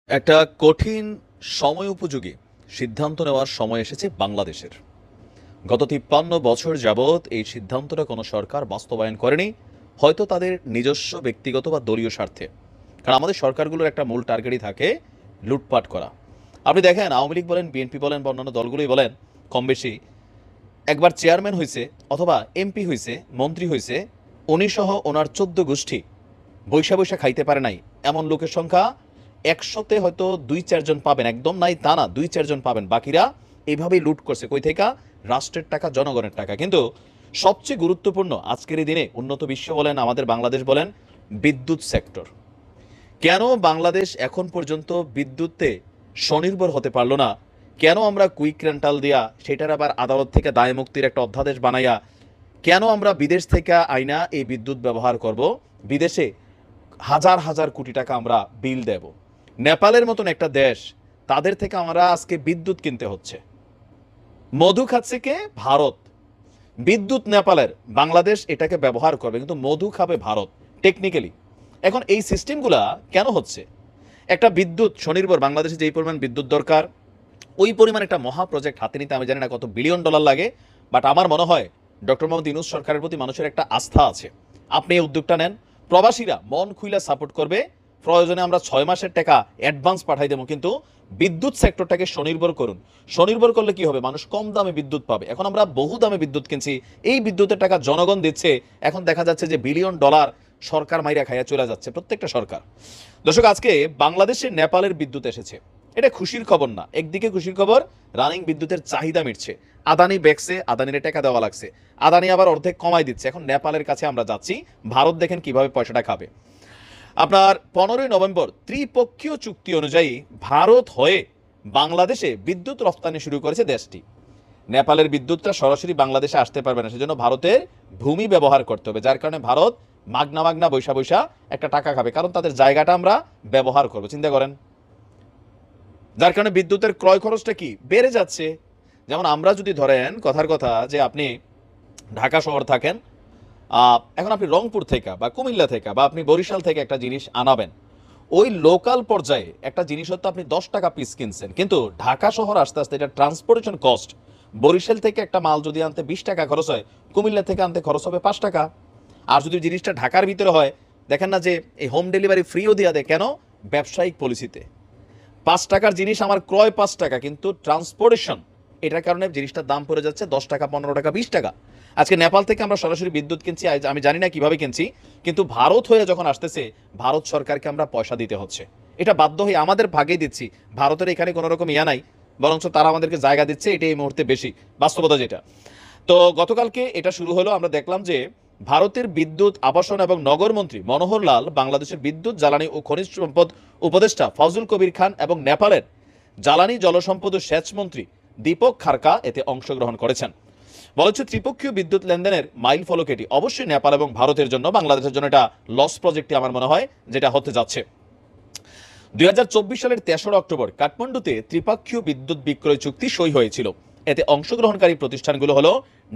একটা কঠিন সময় উপযোগী সিদ্ধান্ত নেওয়ার সময় এসেছে বাংলাদেশের। গত ৫৩ বছর যাবৎ এই সিদ্ধান্তটা কোনো সরকার বাস্তবায়ন করেনি, হয়তো তাদের নিজস্ব ব্যক্তিগত বা দলীয় স্বার্থে। কারণ আমাদের সরকারগুলোর একটা মূল টার্গেটই থাকে লুটপাট করা। আপনি দেখেন, আওয়ামী লীগ বলেন, বিএনপি বলেন বা অন্যান্য দলগুলোই বলেন, কম বেশি একবার চেয়ারম্যান হয়েছে অথবা এমপি হয়েছে, মন্ত্রী হয়েছে, উনি সহ ওনার ১৪ গোষ্ঠী বৈশা বৈশা খাইতে পারে নাই এমন লোকের সংখ্যা ১০০-তে হয়তো ২-৪ জন পাবেন, একদম নাই তা না, ২-৪ জন পাবেন। বাকিরা এইভাবেই লুট করছে। কই থেকে? রাষ্ট্রের টাকা, জনগণের টাকা। কিন্তু সবচেয়ে গুরুত্বপূর্ণ আজকের এই দিনে উন্নত বিশ্ব বলেন, আমাদের বাংলাদেশ বলেন, বিদ্যুৎ সেক্টর। কেন বাংলাদেশ এখন পর্যন্ত বিদ্যুতে স্বনির্ভর হতে পারলো না? কেন আমরা কুইক রেন্টাল দিয়া সেটার আবার আদালত থেকে দায় মুক্তির একটা অধ্যাদেশ বানাইয়া কেন আমরা বিদেশ থেকে আইনা এই বিদ্যুৎ ব্যবহার করব? বিদেশে হাজার হাজার কোটি টাকা আমরা বিল দেব। নেপালের মতন একটা দেশ, তাদের থেকে আমরা আজকে বিদ্যুৎ কিনতে হচ্ছে। মধু খাচ্ছে কে? ভারত। বিদ্যুৎ নেপালের, বাংলাদেশ এটাকে ব্যবহার করবে, কিন্তু মধু খাবে ভারত টেকনিক্যালি। এখন এই সিস্টেমগুলা কেন হচ্ছে? একটা বিদ্যুৎ স্বনির্ভর বাংলাদেশে যেই পরিমাণ বিদ্যুৎ দরকার, ওই পরিমাণ একটা মহা প্রজেক্ট হাতে নিতে আমি জানি না কত বিলিয়ন ডলার লাগে, বাট আমার মনে হয় ডক্টর মোহাম্মদ ইউনূস সরকারের প্রতি মানুষের একটা আস্থা আছে। আপনি এই উদ্যোগটা নেন, প্রবাসীরা মন খুইলা সাপোর্ট করবে। প্রয়োজনে আমরা ৬ মাসের টাকা অ্যাডভান্স পাঠাই দেবো, কিন্তু বিদ্যুৎ সেক্টরটাকে স্বনির্ভর করুন। স্বনির্ভর করলে কি হবে? মানুষ কম দামে বিদ্যুৎ পাবে। এখন আমরা বহু দামে বিদ্যুৎ কিনছি, এই বিদ্যুতের টাকা জনগণ দিচ্ছে। এখন দেখা যাচ্ছে যে বিলিয়ন ডলার সরকার মাইরা খাইয়া চলে যাচ্ছে, প্রত্যেকটা সরকার। দর্শক, আজকে বাংলাদেশে নেপালের বিদ্যুৎ এসেছে, এটা খুশির খবর না। একদিকে খুশির খবর, রানিং বিদ্যুতের চাহিদা মিটছে। আদানি বেচছে, আদানির টাকা দেওয়া লাগছে, আদানি আবার অর্ধেক কমাই দিচ্ছে। এখন নেপালের কাছে আমরা যাচ্ছি, ভারত দেখেন কিভাবে পয়সাটা খাবে। আপনার 15ই নভেম্বর ত্রিপক্ষীয় চুক্তি অনুযায়ী ভারত হয়ে বাংলাদেশে বিদ্যুৎ রপ্তানি শুরু করেছে দেশটি। নেপালের বিদ্যুৎটা সরাসরি বাংলাদেশে আসতে পারবে না, সেজন্য ভারতের ভূমি ব্যবহার করতে হবে। যার কারণে ভারত মাগনা মাগনা বৈশা বৈশা একটা টাকা খাবে, কারণ তাদের জায়গাটা আমরা ব্যবহার করবো। চিন্তা করেন, যার কারণে বিদ্যুতের ক্রয় খরচটা কি বেড়ে যাচ্ছে। যেমন আমরা যদি ধরেন, কথার কথা, যে আপনি ঢাকা শহর থাকেন, এখন আপনি রংপুর থেকে বা কুমিল্লা থেকে বা আপনি বরিশাল থেকে একটা জিনিস আনাবেন, ওই লোকাল পর্যায়ে একটা জিনিস হতো আপনি 10 টাকা পিস কিনছেন, কিন্তু ঢাকা শহর আস্তে আস্তে এটা ট্রান্সপোর্টেশন কস্ট, বরিশাল থেকে একটা মাল যদি আনতে 20 টাকা খরচ হয়, কুমিল্লা থেকে আনতে খরচ হবে 5 টাকা। আর যদি জিনিসটা ঢাকার ভিতরে হয়, দেখেন না যে এই হোম ডেলিভারি ফ্রিও দেওয়া দেয়, কেন? ব্যবসায়িক পলিসিতে। 5 টাকার জিনিস আমার ক্রয় 5 টাকা, কিন্তু ট্রান্সপোর্টেশন, এটার কারণে জিনিসটার দাম পড়ে যাচ্ছে 10 টাকা, 15 টাকা, 20 টাকা। আজকে নেপাল থেকে আমরা সরাসরি বিদ্যুৎ কিনছি, আমি জানি না কিভাবে কিনছি, কিন্তু ভারত হয়ে যখন আসতেছে, ভারত সরকারকে আমরা পয়সা দিতে হচ্ছে। এটা বাধ্য হয়ে আমাদের ভাগেই দিচ্ছি। ভারতের এখানে কোনো রকম ইয়া নাই, বরঞ্চ তারা আমাদেরকে জায়গা দিচ্ছে, এটা এই মুহূর্তে বেশি বাস্তবতা যেটা। তো গতকালকে এটা শুরু হলো, আমরা দেখলাম যে ভারতের বিদ্যুৎ, আবাসন এবং নগর মন্ত্রী মনোহর লাল, বাংলাদেশের বিদ্যুৎ, জ্বালানি ও খনিজ সম্পদ উপদেষ্টা ফজল কবির খান এবং নেপালের জ্বালানি, জলসম্পদ ও সেচ মন্ত্রী দীপক খারকা এতে অংশগ্রহণ করেছেন। বলা হচ্ছে ত্রিপক্ষীয় বিদ্যুৎ লেনদেনের মাইল ফলক এটি। অবশ্যই নেপাল এবং ভারতের জন্য, বাংলাদেশের জন্য এটা লস প্রজেক্টই আমার মনে হয় যেটা হতে যাচ্ছে। ২০২৪ সালের ৩রা অক্টোবর কাঠমান্ডুতে ত্রিপক্ষীয় বিদ্যুৎ বিক্রয় চুক্তি সই হয়েছিল। এতে অংশগ্রহণকারী প্রতিষ্ঠানগুলো হলো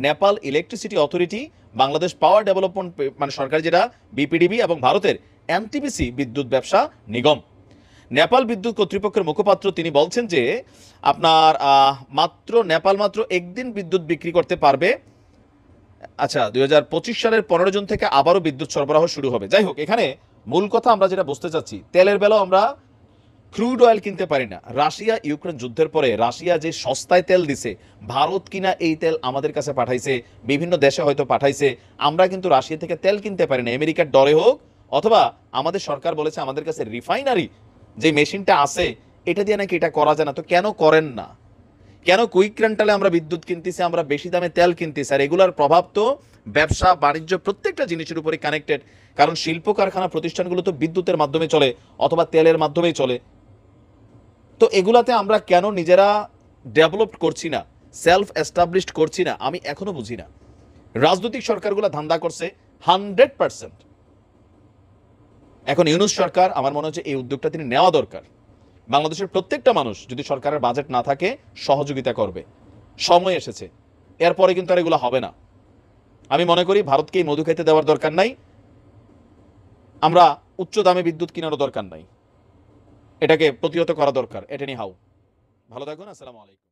Nepal electricity authority, Bangladesh power development মানে সরকার যেটা বিপিডিবি, এবং ভারতের এনটিপিসি বিদ্যুৎ ব্যবসা নিগম। নেপাল বিদ্যুৎ কর্তৃপক্ষের মুখপাত্র তিনি বলছেন যে আপনার নেপাল মাত্র একদিন বিদ্যুৎ বিক্রি করতে পারবে। আচ্ছা, ২০২৫ সালের 15 জুন থেকে আবারও বিদ্যুৎ সরবরাহ শুরু হবে। যাই হোক, এখানে মূল কথা আমরা যেটা বুঝতে চাচ্ছি, তেলের বেলাও আমরা ক্রুড অয়েল কিনতে পারি না। রাশিয়া ইউক্রেন যুদ্ধের পরে রাশিয়া যে সস্তায় তেল দিছে, ভারত কিনা এই তেল আমাদের কাছে পাঠাইছে, বিভিন্ন দেশে হয়তো পাঠাইছে, আমরা কিন্তু রাশিয়া থেকে তেল কিনতে পারি না, আমেরিকার ডরে হোক, অথবা আমাদের সরকার বলেছে আমাদের কাছে রিফাইনারি যে মেশিনটা আছে এটা দিয়ে নাকি এটা করা যায় না। তো কেন করেন না? কেন কুইক রেন্টালে আমরা বিদ্যুৎ কিনতেছি, আমরা বেশি দামে তেল কিনতেছি? আর এগুলোর প্রভাব তো ব্যবসা বাণিজ্য প্রত্যেকটা জিনিসের উপরে কানেক্টেড। কারণ শিল্প কারখানা প্রতিষ্ঠানগুলো তো বিদ্যুতের মাধ্যমে চলে অথবা তেলের মাধ্যমেই চলে। তো এগুলাতে আমরা কেন নিজেরা ডেভেলপ করছি না, সেলফ এস্টাবলিশড করছি না? আমি এখনো বুঝি না। রাজনৈতিক সরকারগুলো ধান্দা করছে 100%। এখন ইউনূস সরকার, আমার মনে হচ্ছে এই উদ্যোগটা তিনি নেওয়া দরকার। বাংলাদেশের প্রত্যেকটা মানুষ যদি সরকারের বাজেট না থাকে সহযোগিতা করবে, সময় এসেছে। এরপরে কিন্তু আর এগুলো হবে না। আমি মনে করি ভারতকে এই মধু খেতে দেওয়ার দরকার নাই, আমরা উচ্চ দামে বিদ্যুৎ কেনারও দরকার নাই। এটাকে প্রতিহত করা দরকার। এটা নিয়ে হাউ ভালো থাকুন। আসসালামু আলাইকুম।